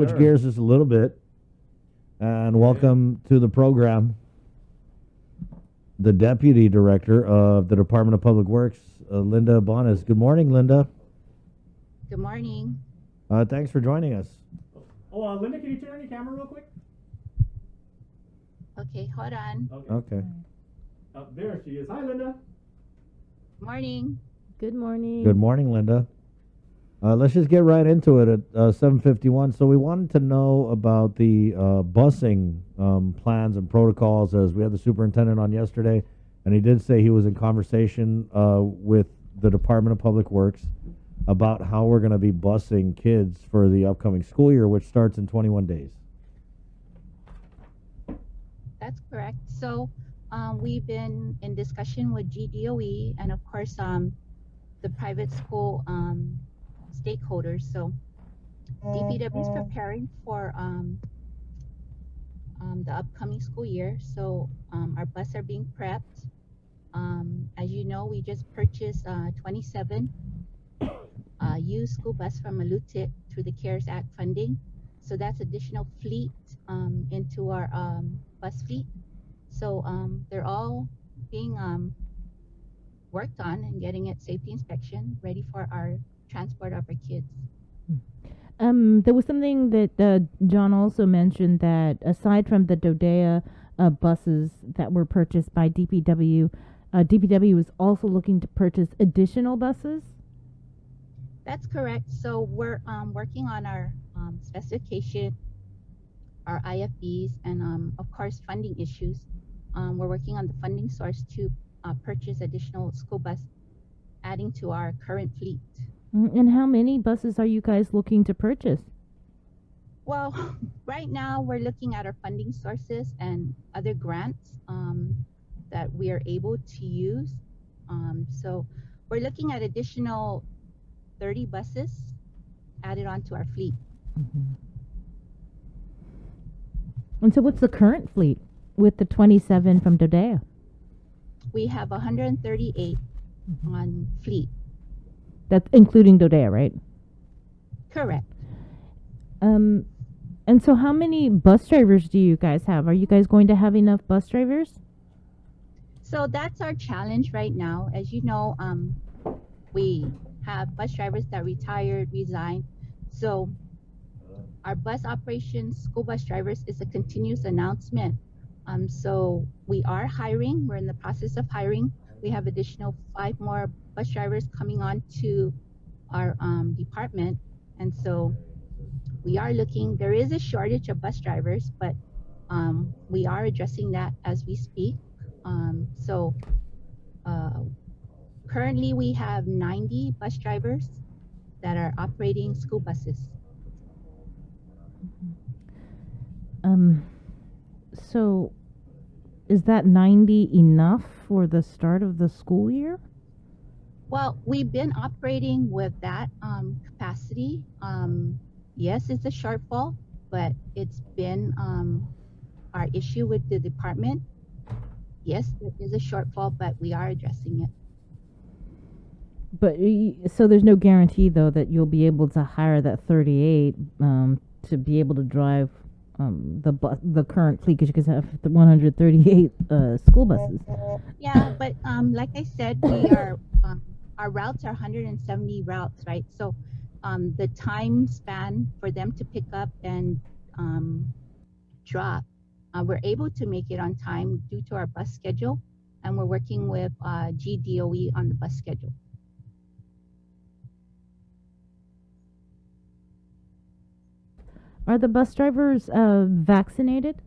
Switch gears just a little bit and welcome to the program the Deputy Director of the Department of Public Works, Linda Ibanez. Good morning, Linda. Good morning. Thanks for joining us. Linda, can you turn on your camera real quick? Okay, hold on. Okay. There she is. Hi, Linda. Morning. Good morning. Good morning, Linda. Let's just get right into it at 7:51. So we wanted to know about the busing plans and protocols, as we had the superintendent on yesterday, and he did say he was in conversation with the Department of Public Works about how we're going to be busing kids for the upcoming school year, which starts in 21 days. That's correct. So we've been in discussion with GDOE and, of course, the private school stakeholders. So DPW is preparing for the upcoming school year. So our buses are being prepped. As you know, we just purchased 27 used school bus from Malutit through the CARES Act funding. So that's additional fleet into our bus fleet. So they're all being worked on and getting it safety inspection ready for our transport of our kids. There was something that John also mentioned, that aside from the Dodea buses that were purchased by DPW, DPW is also looking to purchase additional buses. That's correct. So we're working on our specification, our IFBs, and of course funding issues. We're working on the funding source to purchase additional school bus, adding to our current fleet. And how many buses are you guys looking to purchase? Well, right now we're looking at our funding sources and other grants that we are able to use. So we're looking at additional 30 buses added onto our fleet. Mm-hmm. And so what's the current fleet with the 27 from Dodea? We have 138 on fleet. That's including Dodea, right? Correct. And so how many bus drivers do you guys have? Are you guys going to have enough bus drivers? So that's our challenge right now. As you know, we have bus drivers that retired, resigned. So our bus operations, school bus drivers, is a continuous announcement. So we are hiring. We're in the process of hiring. We have additional 5 more bus drivers coming on to our department. And so we are looking, there is a shortage of bus drivers, but we are addressing that as we speak. So currently we have 90 bus drivers that are operating school buses. So is that 90 enough for the start of the school year? Well, we've been operating with that capacity. Yes, it's a shortfall, but it's been our issue with the department. Yes, there is a shortfall, but we are addressing it. But so there's no guarantee, though, that you'll be able to hire that 38 to be able to drive the current fleet, because you can have the 138 school buses. Yeah, but like I said, we are our routes are 170 routes, right? So the time span for them to pick up and drop, we're able to make it on time due to our bus schedule, and we're working with GDOE on the bus schedule. Are the bus drivers vaccinated?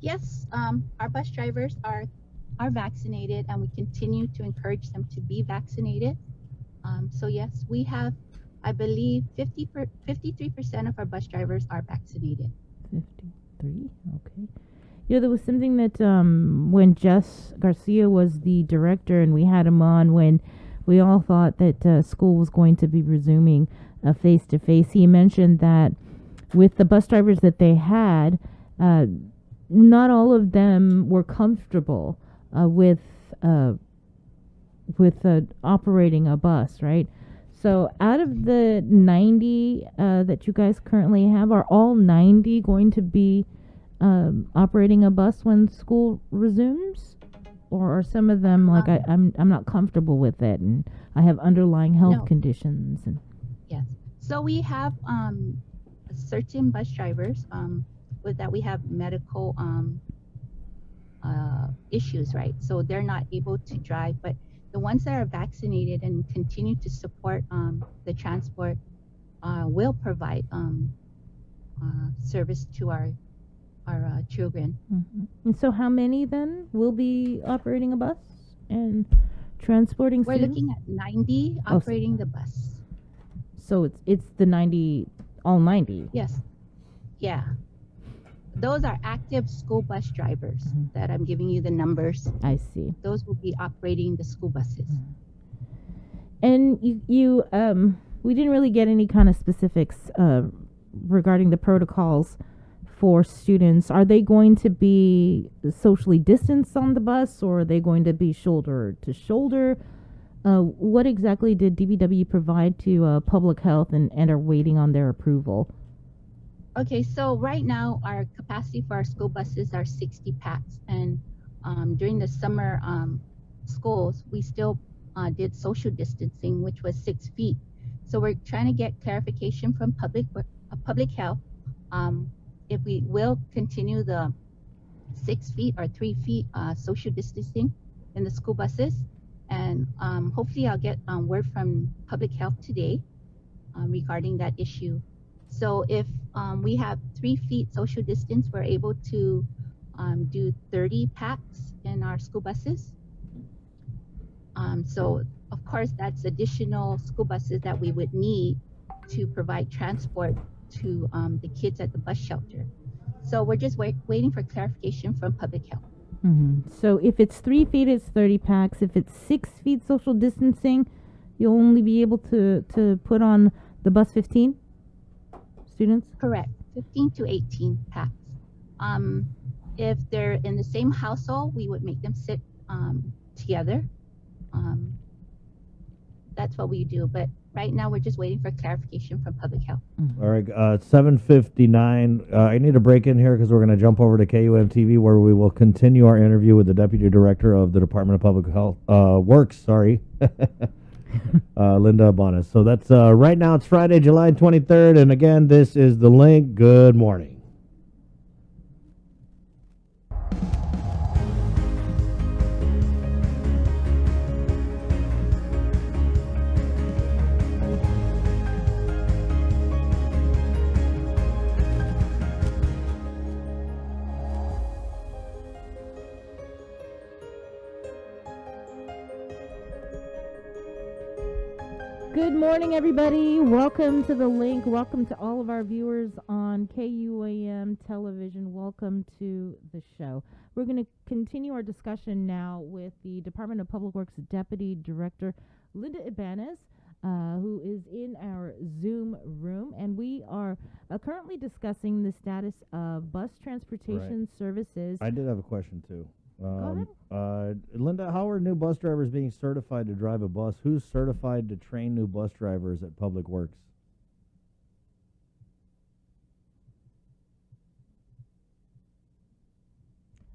Yes, our bus drivers are vaccinated, and we continue to encourage them to be vaccinated. So yes, we have, I believe, 53% of our bus drivers are vaccinated. 53, okay. You know, there was something that when Jess Garcia was the director and we had him on, when we all thought that school was going to be resuming face-to-face, he mentioned that with the bus drivers that they had, not all of them were comfortable with operating a bus, right? So out of the 90 that you guys currently have, are all 90 going to be operating a bus when school resumes? Or are some of them like I'm not comfortable with it and I have underlying health No. conditions and Yes. So we have certain bus drivers with that we have medical issues, right? So they're not able to drive, but the ones that are vaccinated and continue to support the transport will provide service to our children. Mhm. And so how many then will be operating a bus and transporting We're students? looking at 90 Oh, operating the bus. So it's the 90, all 90. Yes. Yeah. Those are active school bus drivers Mhm. that I'm giving you the numbers. I see. Those will be operating the school buses. And you we didn't really get any kind of specifics regarding the protocols for students. Are they going to be socially distanced on the bus, or are they going to be shoulder to shoulder? What exactly did DPW provide to public health and are waiting on their approval? Okay, so right now our capacity for our school buses are 60 packs, and during the summer schools, we still did social distancing, which was 6 feet. So we're trying to get clarification from public health if we will continue the 6 feet or 3 feet social distancing in the school buses, and hopefully I'll get word from public health today regarding that issue. So if we have 3 feet social distance, we're able to do 30 packs in our school buses. So of course that's additional school buses that we would need to provide transport to the kids at the bus shelter. So we're just waiting for clarification from public health. Mm-hmm. So if it's 3 feet, it's 30 packs. If it's 6 feet social distancing, you'll only be able to put on the bus 15 students? Correct, 15 to 18 packs. If they're in the same household, we would make them sit together. That's what we do, but right now we're just waiting for clarification from public health. All right, 7:59. I need to break in here because we're going to jump over to KUM-TV where we will continue our interview with the Deputy Director of the Department of Public Health Works. Sorry, Linda Ibanez. So that's right now. It's Friday, July 23rd, and again, this is the link. Good morning. Good morning, everybody. Welcome to the link. Welcome to all of our viewers on KUAM television. Welcome to the show. We're going to continue our discussion now with the Department of Public Works Deputy Director, Linda Ibanez, who is in our Zoom room. And we are currently discussing the status of bus transportation services. I did have a question, too. Go ahead. Linda, how are new bus drivers being certified to drive a bus? Who's certified to train new bus drivers at Public Works?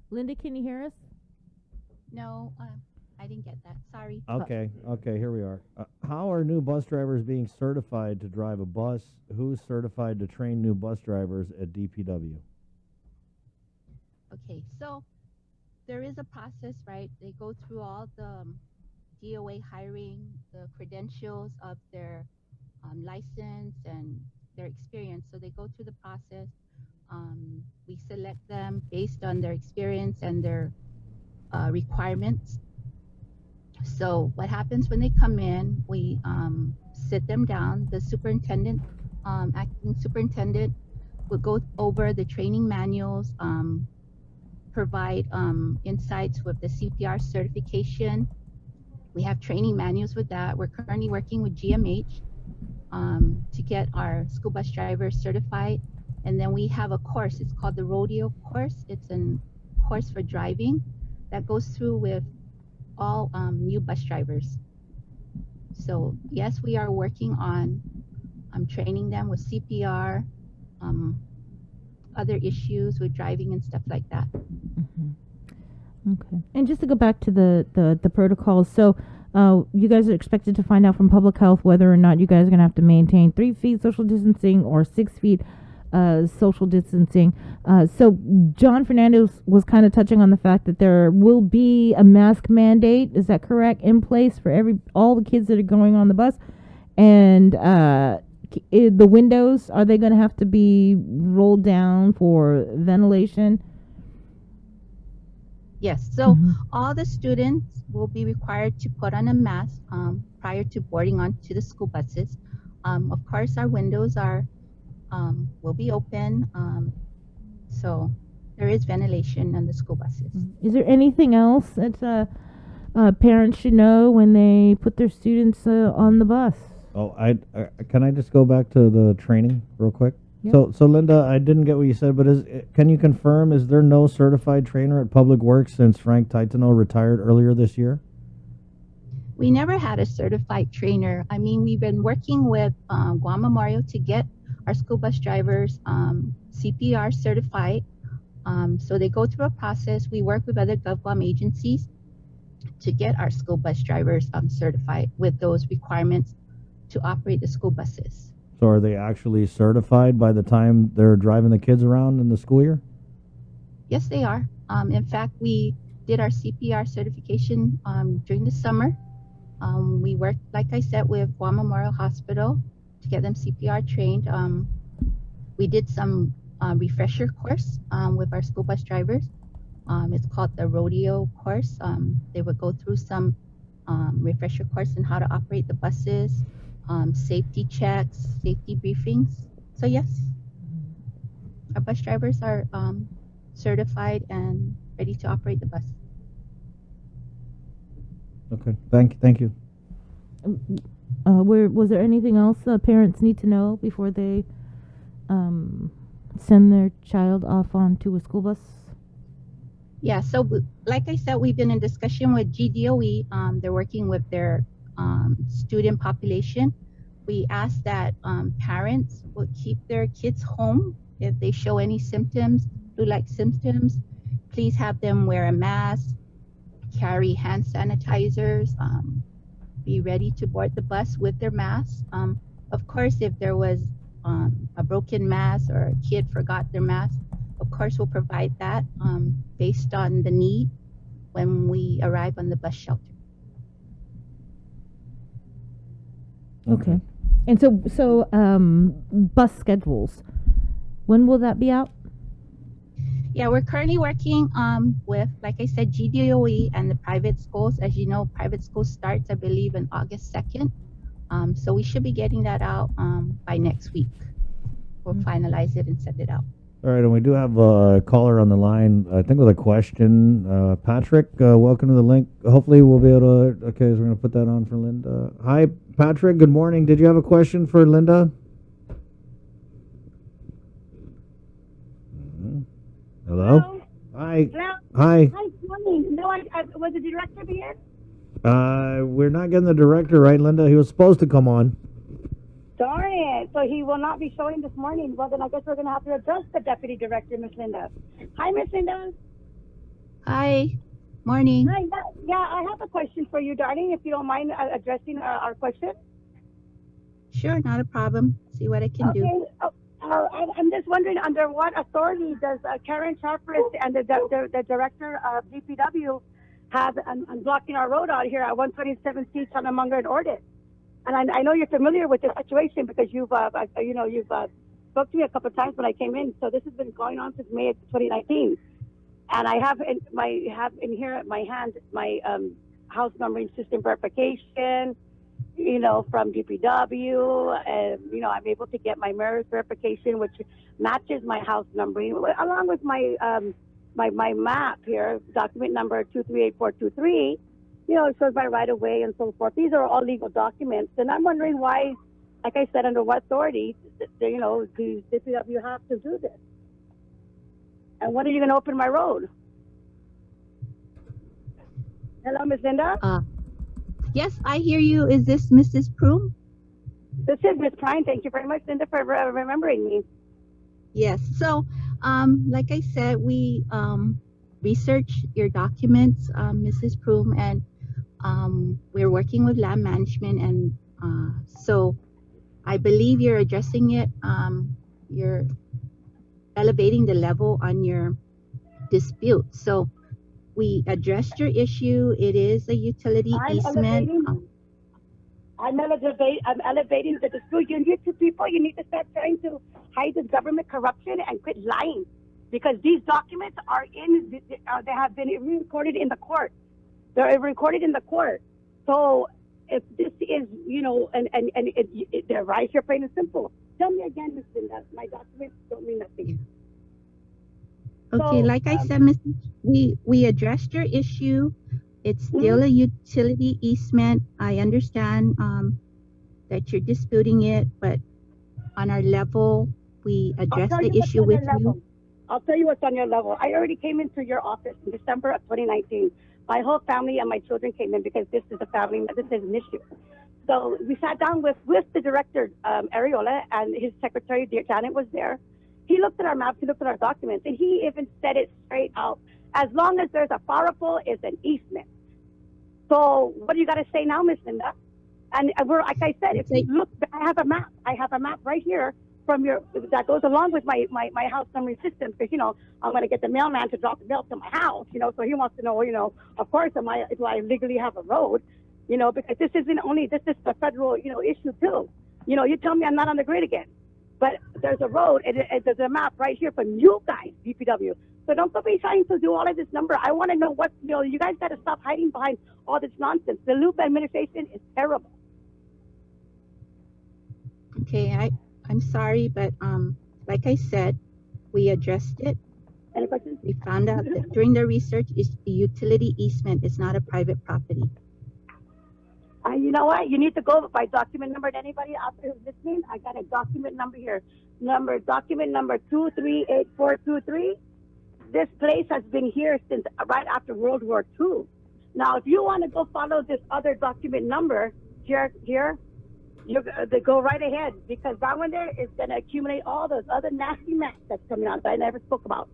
Linda, can you hear us? No, I didn't get that. Sorry. Okay, here we are. How are new bus drivers being certified to drive a bus? Who's certified to train new bus drivers at DPW? Okay, so there is a process, right? They go through all the DOA hiring, the credentials of their license and their experience. So they go through the process. We select them based on their experience and their requirements. So what happens when they come in, we sit them down. The superintendent, acting superintendent, will go over the training manuals, provide insights with the CPR certification. We have training manuals with that. We're currently working with GMH to get our school bus drivers certified. And then we have a course. It's called the rodeo course. It's a course for driving that goes through with all new bus drivers. So yes, we are working on training them with CPR, um, other issues with driving and stuff like that. Okay. And just to go back to the protocols, so you guys are expected to find out from public health whether or not you guys are going to have to maintain 3 feet social distancing or 6 feet social distancing. So John Fernandez was kind of touching on the fact that there will be a mask mandate. Is that correct? In place for all the kids that are going on the bus, and the windows, are they going to have to be rolled down for ventilation? Yes, so all the students will be required to put on a mask prior to boarding onto the school buses. Of course, our windows will be open, so there is ventilation on the school buses. Is there anything else that parents should know when they put their students on the bus? Oh, can I just go back to the training real quick? Yep. So Linda, I didn't get what you said, but can you confirm, is there no certified trainer at Public Works since Frank Titano retired earlier this year? We never had a certified trainer. I mean, we've been working with Guam Memorial to get our school bus drivers CPR certified. So they go through a process. We work with other GovGuam agencies to get our school bus drivers certified with those requirements to operate the school buses. So are they actually certified by the time they're driving the kids around in the school year? Yes, they are. In fact, we did our CPR certification during the summer. We worked, like I said, with Guam Memorial Hospital to get them CPR trained. We did some refresher course with our school bus drivers. It's called the rodeo course. They would go through some refresher course on how to operate the buses, safety checks, safety briefings. So yes, our bus drivers are certified and ready to operate the bus. Okay, thank you. Was there anything else parents need to know before they send their child off onto a school bus? Yeah, so like I said, we've been in discussion with GDOE. They're working with their student population. We ask that parents will keep their kids home if they show any symptoms, flu-like symptoms. Please have them wear a mask, carry hand sanitizers, be ready to board the bus with their mask. Of course, if there was a broken mask or a kid forgot their mask, of course we'll provide that based on the need when we arrive on the bus shelter. Okay. And so bus schedules, when will that be out? Yeah, we're currently working with, like I said, GDOE and the private schools. As you know, private school starts, I believe, on August 2nd. So we should be getting that out by next week. We'll finalize it and send it out. All right, and we do have a caller on the line, I think with a question. Patrick, welcome to the link. Hopefully we'll be able to, okay, so we're going to put that on for Linda. Hi, Patrick, good morning. Did you have a question for Linda? Hello? Hello? Hi. Hello? Hi. Hi, good morning. No, was the director here? We're not getting the director, right, Linda? He was supposed to come on. Darn it. So he will not be showing this morning. Well, then I guess we're going to have to address the deputy director, Miss Linda. Hi, Miss Linda. Hi, morning. Hi. Yeah, I have a question for you, darling, if you don't mind addressing our question. Sure, not a problem. See what I can do. I'm just wondering, under what authority does Karen Sharpers and the director of DPW have on blocking our road out here at 127 C Chanamunger and Ordit? And I know you're familiar with the situation because you've spoke to me a couple of times when I came in. So this has been going on since May of 2019. And I have in here at my hand my house numbering system verification, from DPW, and I'm able to get my MERS verification, which matches my house numbering, along with my my map here, document number 238423. It shows my right of way and so forth. These are all legal documents, and I'm wondering why, like I said, under what authority, the DPW have to do this? And when are you going to open my road? Hello, Miss Linda. Yes, I hear you. Is this Mrs. Proom? This is Miss Klein. Thank you very much, Linda, for remembering me. Yes. So, like I said, we researched your documents, Mrs. Proom, and we're working with land management, and so I believe you're addressing it. You're elevating the level on your dispute. So we addressed your issue. It is a utility easement. I'm elevating the dispute. You need two people. You need to start trying to hide this government corruption and quit lying, because these documents are they have been recorded in the court. They're recorded in the court. So if this is, they're right here, plain and simple. Tell me again, Ms. Linda, my documents don't mean nothing. Okay, So, like I said, we addressed your issue. It's still a utility easement. I understand that you're disputing it, but on our level, we addressed the issue with you. I'll tell you what's on your level. I already came into your office in December of 2019. My whole family and my children came in because this is an issue. So we sat down with the director, Ariola, and his secretary, Janet, was there. He looked at our maps, he looked at our documents, and he even said it straight out. As long as there's a fire pole, it's an easement. So what do you got to say now, Miss Linda? And we're, like I said, if you look, I have a map. I have a map right here that goes along with my house summary system, because I'm going to get the mailman to drop the mail to my house, so he wants to know, of course, do I legally have a road, because this is a federal, issue too. You tell me I'm not on the grid again, but there's a road and there's a map right here from you guys, DPW. So don't go be trying to do all of this number. I want to know what, you guys got to stop hiding behind all this nonsense. The Loop administration is terrible. Okay, I'm sorry, but like I said, we addressed it. Any questions? We found out that during the research, it's a utility easement. It's not a private property. You know what? You need to go by document number. Anybody out there who's listening, I got a document number here. Document number 238423. This place has been here since right after World War II. Now, if you want to go follow this other document number here, they go right ahead, because that one there is going to accumulate all those other nasty maps that's coming out that I never spoke about.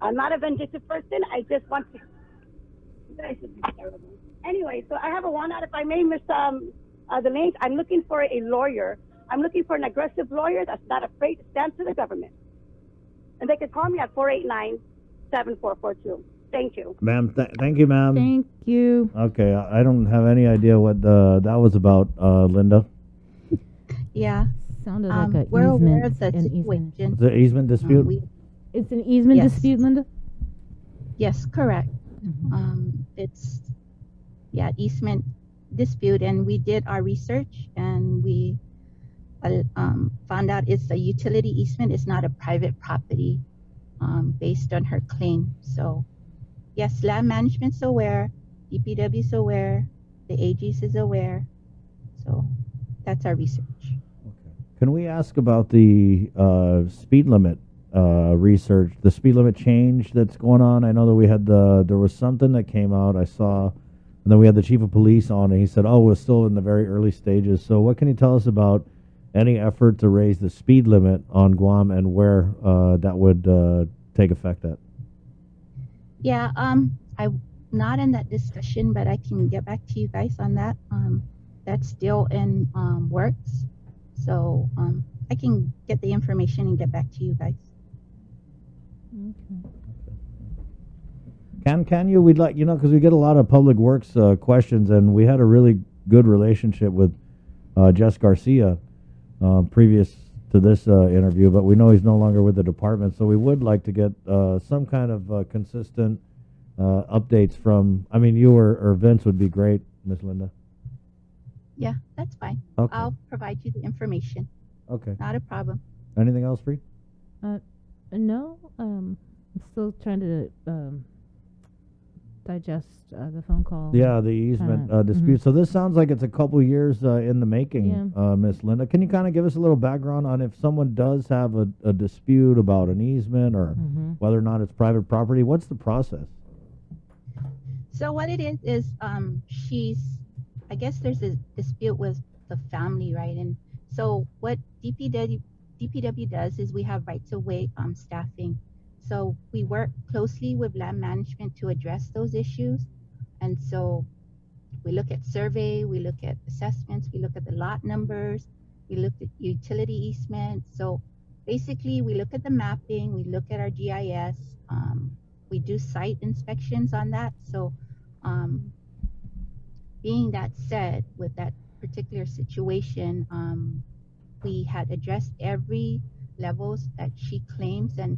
I'm not a vindictive person. I just want to. You guys should be terrible. Anyway, so I have a warrant out, if I may, Miss the link. I'm looking for a lawyer. I'm looking for an aggressive lawyer that's not afraid to stand to the government. And they can call me at 489-7442. Thank you. Ma'am, thank you, ma'am. Thank you. Okay, I don't have any idea what that was about, Linda. Yeah. Sounded like a we're aware easement. of the an easement. situation. The easement dispute? It's an easement Yes. dispute, Linda? Yes, correct. It's easement dispute, and we did our research, and we found out it's a utility easement. It's not a private property, based on her claim. So yes, land management's aware, DPW's aware, the AG's is aware. So that's our research. Can we ask about the speed limit research, the speed limit change that's going on? I know that there was something that came out, I saw, and then we had the chief of police on, and he said, we're still in the very early stages. So what can you tell us about any effort to raise the speed limit on Guam and where that would take effect at? Yeah, I'm not in that discussion, but I can get back to you guys on that. That's still in works. So I can get the information and get back to you guys. Okay. Can you? We'd like, because we get a lot of public works questions, and we had a really good relationship with Jess Garcia previous to this interview, but we know he's no longer with the department, so we would like to get some kind of consistent updates from, you or Vince would be great, Miss Linda. Yeah, that's fine. Okay. I'll provide you the information. Okay. Not a problem. Anything else, Free? No, I'm still trying to digest the phone call. Yeah, the easement dispute. So this sounds like it's a couple years in the making, Miss Linda. Can you kind of give us a little background on if someone does have a dispute about an easement or whether or not it's private property? What's the process? So what it is she's I guess there's a dispute with the family, right? And so what DPW does is we have rights of way staffing. So we work closely with land management to address those issues. And so we look at survey, we look at assessments, we look at the lot numbers, we look at utility easement. So basically, we look at the mapping, we look at our GIS, we do site inspections on that. So, being that said, with that particular situation, we had addressed every levels that she claims, and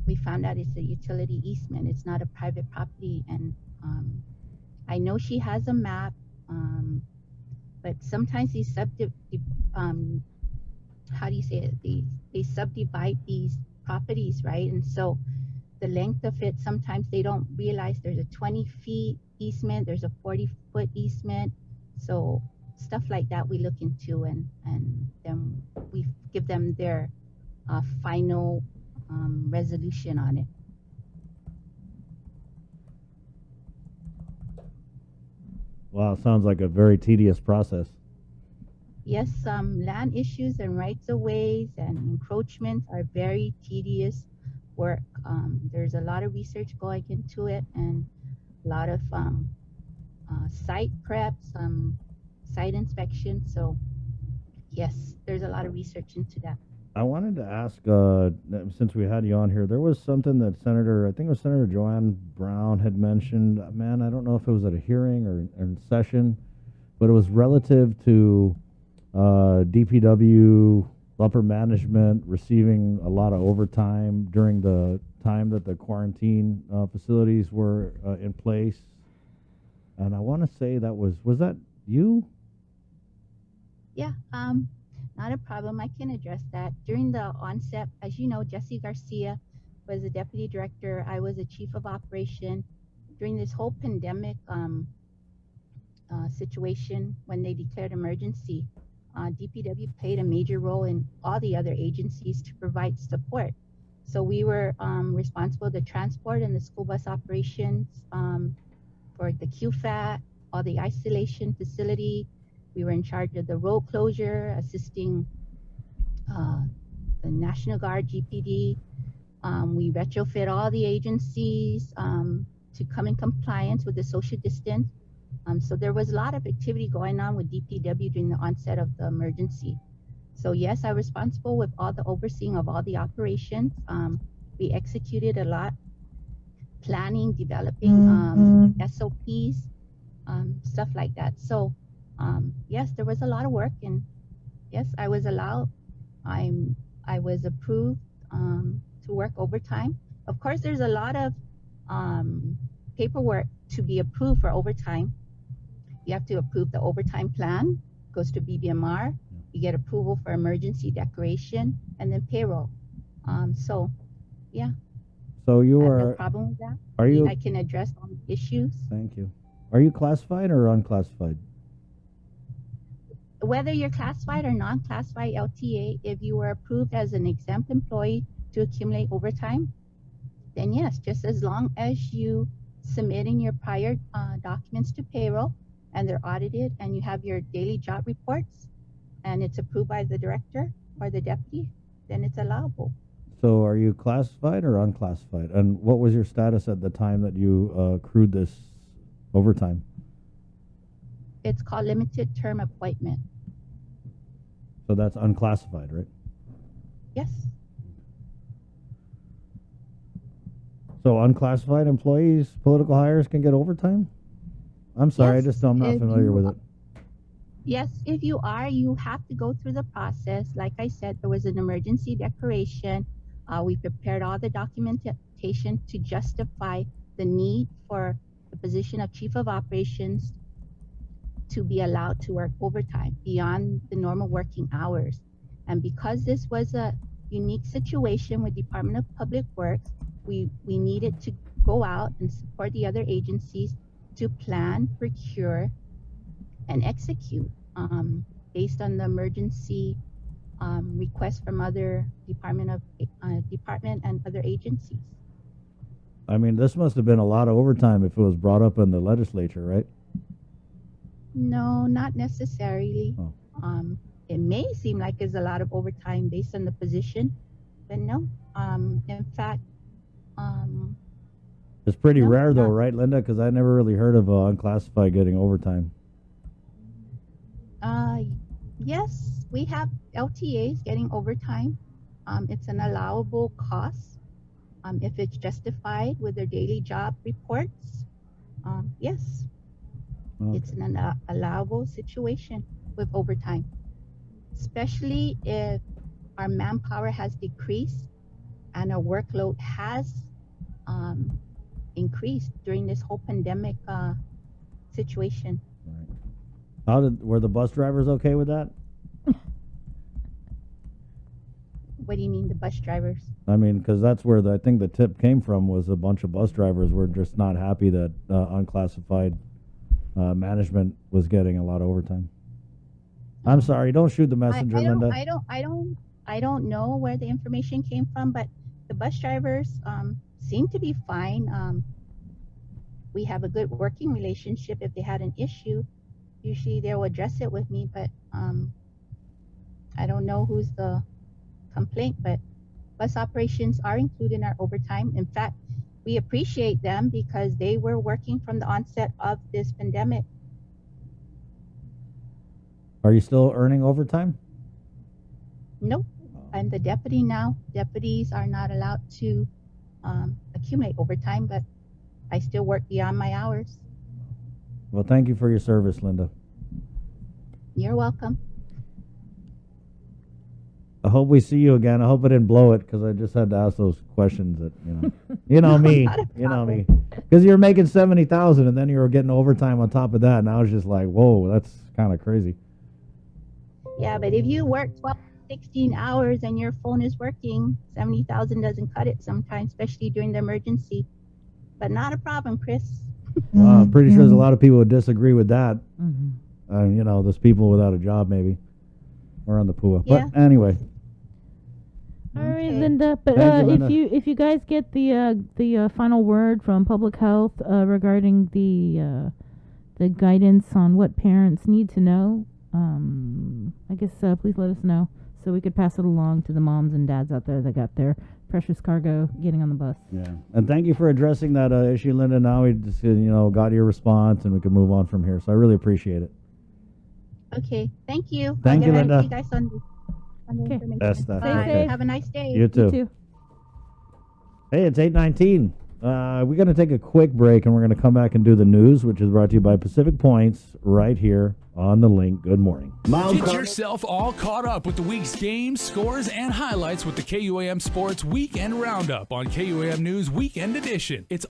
we found out it's a utility easement. It's not a private property, and I know she has a map, but sometimes these how do you say it? They subdivide these properties, right? And so the length of it, sometimes they don't realize there's a 20 feet easement, there's a 40-foot easement. So stuff like that we look into, and then we give them their final resolution on it. Wow, sounds like a very tedious process. Yes, land issues and rights of ways and encroachments are very tedious work. There's a lot of research going into it, and a lot of site preps, site inspections. So yes, there's a lot of research into that. I wanted to ask, since we had you on here, there was something that I think it was Senator Joanne Brown had mentioned. Man, I don't know if it was at a hearing or in session, but it was relative to DPW upper management receiving a lot of overtime during the time that the quarantine facilities were in place. And I want to say was that you? Yeah, not a problem. I can address that. During the onset, as you know, Jesse Garcia was the deputy director. I was a chief of operation. During this whole pandemic situation, when they declared emergency, DPW played a major role in all the other agencies to provide support. So we were responsible for the transport and the school bus operations, for the QFAT, all the isolation facility. We were in charge of the road closure, assisting the National Guard, GPD. We retrofit all the agencies to come in compliance with the social distance. So there was a lot of activity going on with DPW during the onset of the emergency. So yes, I'm responsible with all the overseeing of all the operations. We executed a lot, planning, developing SOPs, stuff like that. So yes, there was a lot of work, and yes, I was allowed. I was approved to work overtime. Of course, there's a lot of paperwork to be approved for overtime. You have to approve the overtime plan, goes to BBMR. You get approval for emergency declaration, and then payroll. So, yeah. So you I have are. no problem with that. Are you? I can address all the issues. Thank you. Are you classified or unclassified? Whether you're classified or non-classified LTA, if you were approved as an exempt employee to accumulate overtime, then yes, just as long as you submitting your prior documents to payroll and they're audited and you have your daily job reports and it's approved by the director or the deputy, then it's allowable. So are you classified or unclassified? And what was your status at the time that you accrued this overtime? It's called limited term appointment. So that's unclassified, right? Yes. So unclassified employees, political hires can get overtime? I'm sorry, Yes, I'm not if familiar you with it. Yes, if you are, you have to go through the process. Like I said, there was an emergency declaration. We prepared all the documentation to justify the need for the position of chief of operations to be allowed to work overtime beyond the normal working hours. And because this was a unique situation with Department of Public Works, we needed to go out and support the other agencies to plan, procure, and execute based on the emergency request from other department and other agencies. I mean, this must have been a lot of overtime if it was brought up in the legislature, right? No, not necessarily. Oh. It may seem like there's a lot of overtime based on the position, but no. In fact, um, It's pretty no, rare though, not. right, Linda? Because I never really heard of unclassified getting overtime. Yes, we have LTAs getting overtime. It's an allowable cost. If it's justified with their daily job reports, yes, Okay. it's an allowable situation with overtime, especially if our manpower has decreased and our workload has increased during this whole pandemic situation. Right. Were the bus drivers okay with that? What do you mean, the bus drivers? I mean, because that's where I think the tip came from, was a bunch of bus drivers were just not happy that unclassified management was getting a lot of overtime. I'm sorry, don't shoot the messenger, Linda. I don't know where the information came from, but the bus drivers seem to be fine. We have a good working relationship. If they had an issue, usually they'll address it with me, but I don't know who's the complaint, but bus operations are included in our overtime. In fact, we appreciate them because they were working from the onset of this pandemic. Are you still earning overtime? Nope, I'm the deputy now. Deputies are not allowed to accumulate overtime, but I still work beyond my hours. Well, thank you for your service, Linda. You're welcome. I hope we see you again. I hope I didn't blow it, because I just had to ask those questions that, you know me, Not a you know me. problem. Because you're making 70,000 and then you were getting overtime on top of that, and I was just like, whoa, that's kind of crazy. Yeah, but if you work 12, 16 hours and your phone is working, 70,000 doesn't cut it sometimes, especially during the emergency. But not a problem, Chris. Well, I'm pretty sure there's a lot of people who disagree with that. Mm-hmm. There's people without a job maybe, or on the PUA. Yeah. But anyway, All right, Okay. Linda. But Thank you, Linda. if you guys get the final word from public health regarding the guidance on what parents need to know, I guess please let us know so we could pass it along to the moms and dads out there that got their precious cargo getting on the bus. yeah. And thank you for addressing that issue, Linda. Now we just got your response and we can move on from here. So I really appreciate it. Okay, thank you. Thank I'll you, get back Linda. to you guys on the Okay. information. That's that. Stay Bye. safe. Have a nice day. You too. You too. Hey, it's 8:19. We're going to take a quick break and we're going to come back and do the news, which is brought to you by Pacific Points right here on the link. Good morning. Get yourself all caught up with the week's games, scores, and highlights with the KUAM Sports Weekend Roundup on KUAM News Weekend Edition. It's